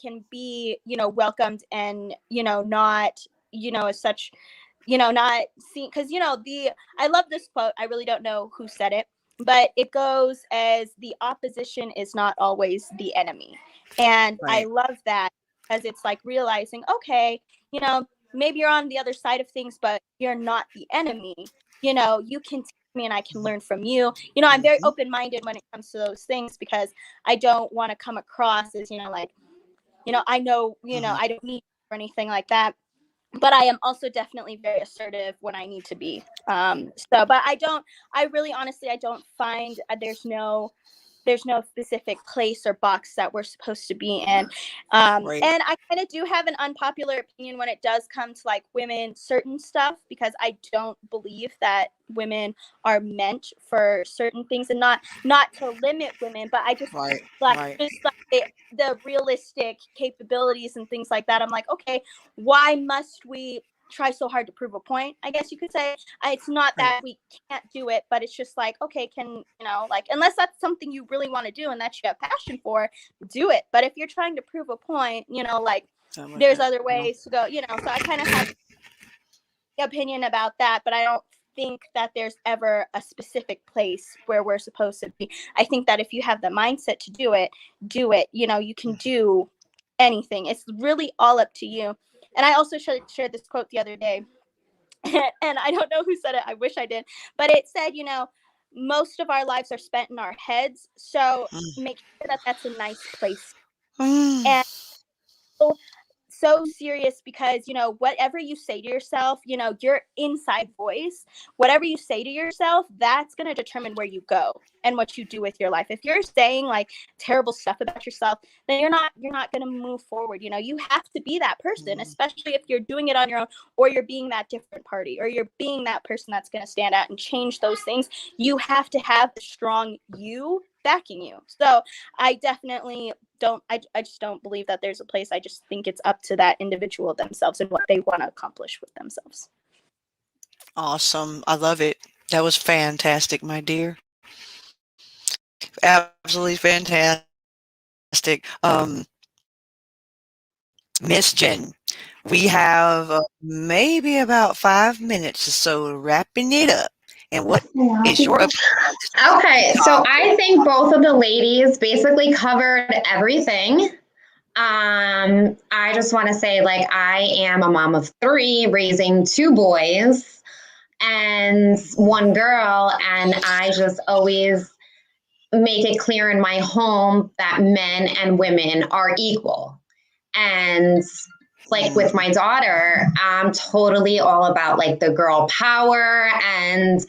can be, welcomed and, not, as such, not seen. Because, I love this quote. I really don't know who said it, but it goes as the opposition is not always the enemy. And I Right. love that because it's like realizing, okay, maybe you're on the other side of things, but you're not the enemy. You can teach me and I can learn from you. I'm very open-minded when it comes to those things because I don't want to come across as, like, I know, I don't need or anything like that. But I am also definitely very assertive when I need to be. But I really honestly, I don't find there's no specific place or box that we're supposed to be in. Right. And I kind of do have an unpopular opinion when it does come to like women certain stuff, because I don't believe that women are meant for certain things, and not to limit women, but I just Right. like Right. just like the realistic capabilities and things like that. I'm like, okay, why must we try so hard to prove a point, I guess you could say. It's not Right. that we can't do it, but it's just like, okay, like, unless that's something you really want to do and that you have passion for, do it. But if you're trying to prove a point, like, Something like there's that. other ways to go, so I kind of have an opinion about that, but I don't think that there's ever a specific place where we're supposed to be. I think that if you have the mindset to do it, you can do anything. It's really all up to you. And I also shared this quote the other day, and I don't know who said it. I wish I did. But it said, most of our lives are spent in our heads. So make sure that that's a nice place. Mm. And so so serious because, you know, whatever you say to yourself, you know, your inside voice, whatever you say to yourself, that's going to determine where you go and what you do with your life. If you're saying like terrible stuff about yourself, then you're not going to move forward. You know, you have to be that person, especially if you're doing it on your own, or you're being that different party, or you're being that person that's going to stand out and change those things. You have to have the strong you backing you. So I definitely don't, I just don't believe that there's a place. I just think it's up to that individual themselves and what they want to accomplish with themselves. Awesome. I love it. That was fantastic, my dear. Absolutely fantastic. Miss Jen, we have maybe about 5 minutes or so wrapping it up. And what is your opinion on this? Okay, so I think both of the ladies basically covered everything. I just want to say, like, I am a mom of 3, raising 2 boys and 1 girl, and I just always make it clear in my home that men and women are equal. And like with my daughter, I'm totally all about like the girl power, and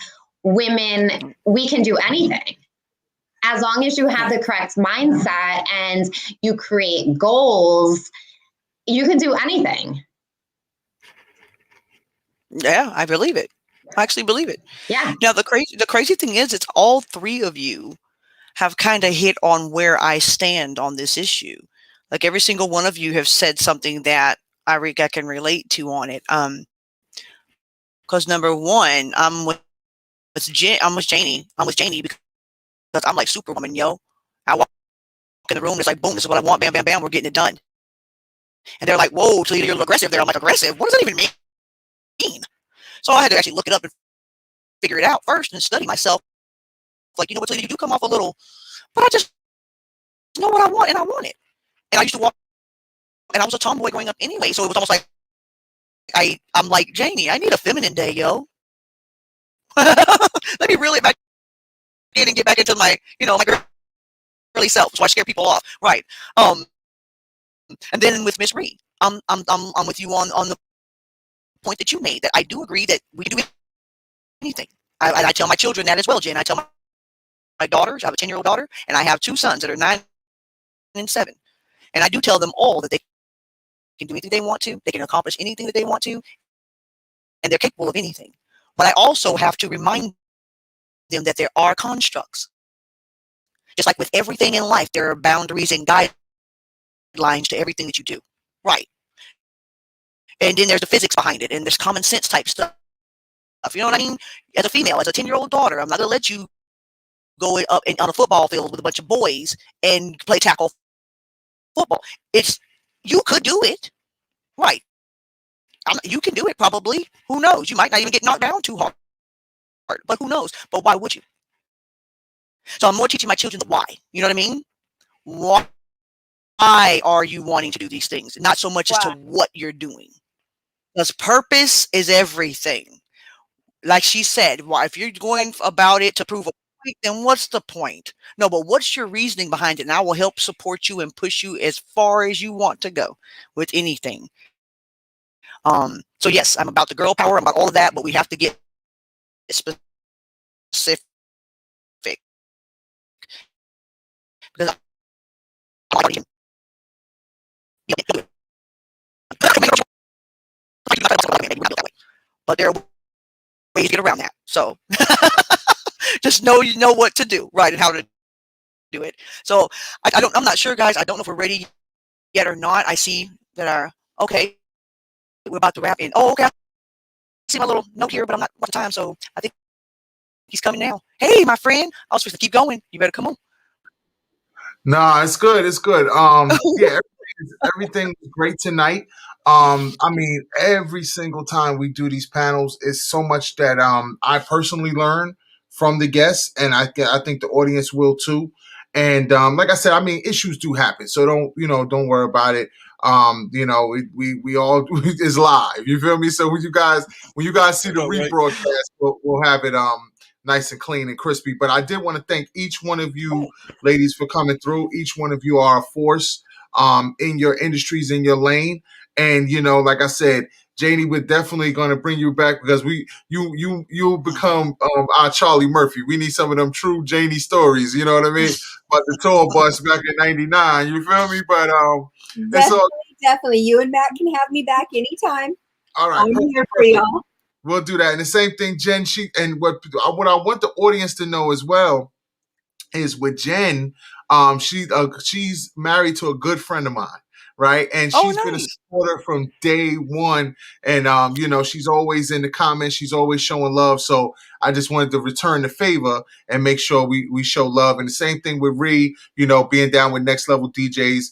women, we can do anything. As long as you have the correct mindset and you create goals, you can do anything. Yeah, I believe it. I actually believe it. Yeah. Now the crazy thing is, it's all 3 of you have kind of hit on where I stand on this issue. Like every single one of you have said something that I can relate to on it. Because number one, I'm with Janie because I'm like Superwoman, yo. I walk in the room, it's like boom, this is what I want, bam, bam, bam, we're getting it done. And they're like, whoa, Tileda, you're aggressive there. I'm like, aggressive? What does that even mean? So I had to actually look it up and figure it out first and study myself. Like, you know what, Tileda, you do come off a little, but I just know what I want and I want it. And I used to walk, and I was a tomboy growing up anyway, so it was almost like I'm like, Janie, I need a feminine day, yo. Let me reel it back in and get back into my, my girly self, so I scare people off, right? And then with Miss Reed, I'm with you on the point that you made, that I do agree that we can do anything. I tell my children that as well, Jen. I tell my daughters, I have a 10-year-old daughter, and I have 2 sons that are 9 and 7, and I do tell them all that they can do anything they want to, they can accomplish anything that they want to, and they're capable of anything. But I also have to remind them that there are constructs. Just like with everything in life, there are boundaries and guidelines to everything that you do. Right. And then there's the physics behind it, and there's common sense type stuff. You know what I mean? As a female, as a 10-year-old daughter, I'm not going to let you go up on a football field with a bunch of boys and play tackle football. You could do it. Right. You can do it probably. Who knows? You might not even get knocked down too hard. But who knows? But why would you? So I'm more teaching my children the why. You know what I mean? Why are you wanting to do these things? Not so much as to what you're doing. Because purpose is everything. Like she said, why, if you're going about it to prove a point, then what's the point? No, but what's your reasoning behind it? And I will help support you and push you as far as you want to go with anything. So yes, I'm about the girl power, I'm about all of that, but we have to get specific. Because but there are ways to get around that. So just know you know what to do, right, and how to do it. So I'm not sure, guys. I don't know if we're ready yet or not. I see that okay. We're about to wrap in. Oh, okay. I see my little note here, but I'm not at the time, so I think he's coming now. Hey, my friend. I was supposed to keep going. You better come on. Nah, it's good. It's good. Yeah, everything was great tonight. I mean, every single time we do these panels, it's so much that I personally learn from the guests, and I think the audience will too. And like I said, I mean, issues do happen, so don't worry about it. We all is live. You feel me? So when you guys see the rebroadcast, we'll have it nice and clean and crispy. But I did want to thank each one of you ladies for coming through. Each one of you are a force in your industries, in your lane. And like I said, Janie, we're definitely going to bring you back because you'll become our Charlie Murphy. We need some of them true Janie stories. You know what I mean? About the tour bus back in '99. You feel me? But definitely. You and Matt can have me back anytime. All right, I'm here for y'all. We'll do that. And the same thing, Jen. What I want the audience to know as well is with Jen. She's married to a good friend of mine, right? And she's been a supporter from day one. And she's always in the comments. She's always showing love. So I just wanted to return the favor and make sure we show love. And the same thing with Ree, being down with Next Level DJs.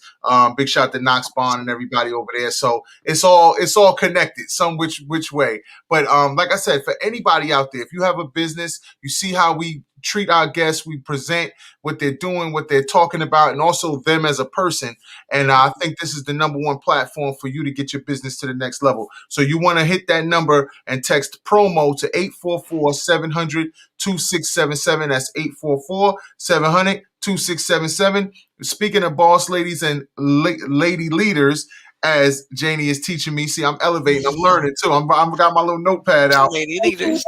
Big shout to Knox Bond and everybody over there. So it's all connected, some which way. But like I said, for anybody out there, if you have a business, you see how we treat our guests, we present what they're doing, what they're talking about, and also them as a person. And I think this is the #1 platform for you to get your business to the next level. So you want to hit that number and text promo to 844-700-2677. That's 844-700-2677. Speaking of boss ladies and lady leaders, as Janie is teaching me, see, I'm elevating, I'm learning too. I'm got my little notepad out. Lady leaders.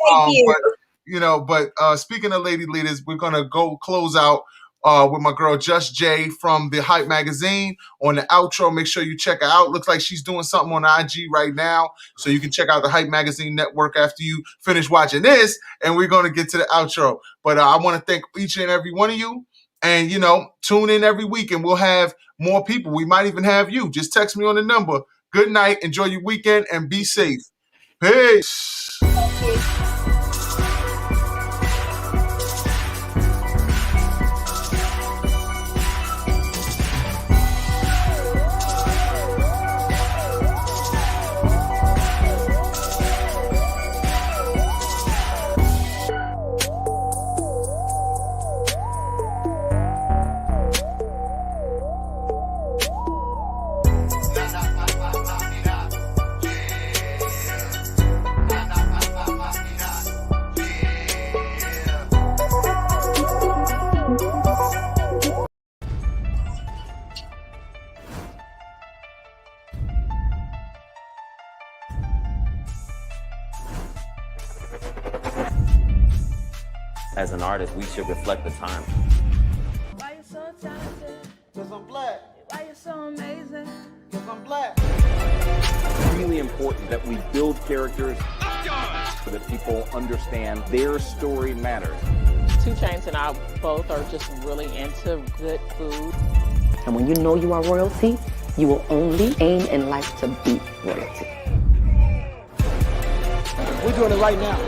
But speaking of lady leaders, we're gonna go close out with my girl Just Jay from the Hype Magazine on the outro. Make sure you check her out. Looks like she's doing something on IG right now, so you can check out the Hype Magazine Network after you finish watching this. And we're gonna get to the outro. But I want to thank each and every one of you. And tune in every week, and we'll have more people. We might even have you. Just text me on the number. Good night. Enjoy your weekend and be safe. Peace. As an artist, we should reflect the time. Why you so talented? Cause I'm black. Why you so amazing? Cause I'm black. It's really important that we build characters so that people understand their story matters. 2 Chainz and I both are just really into good food. And when you know you are royalty, you will only aim in life to be royalty. We're doing it right now.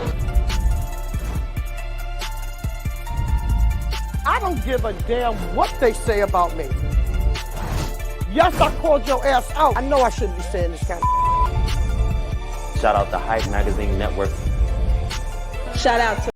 I don't give a damn what they say about me. Yes, I called your ass out. I know I shouldn't be saying this kind of. Shout out to Hype Magazine Network. Shout out to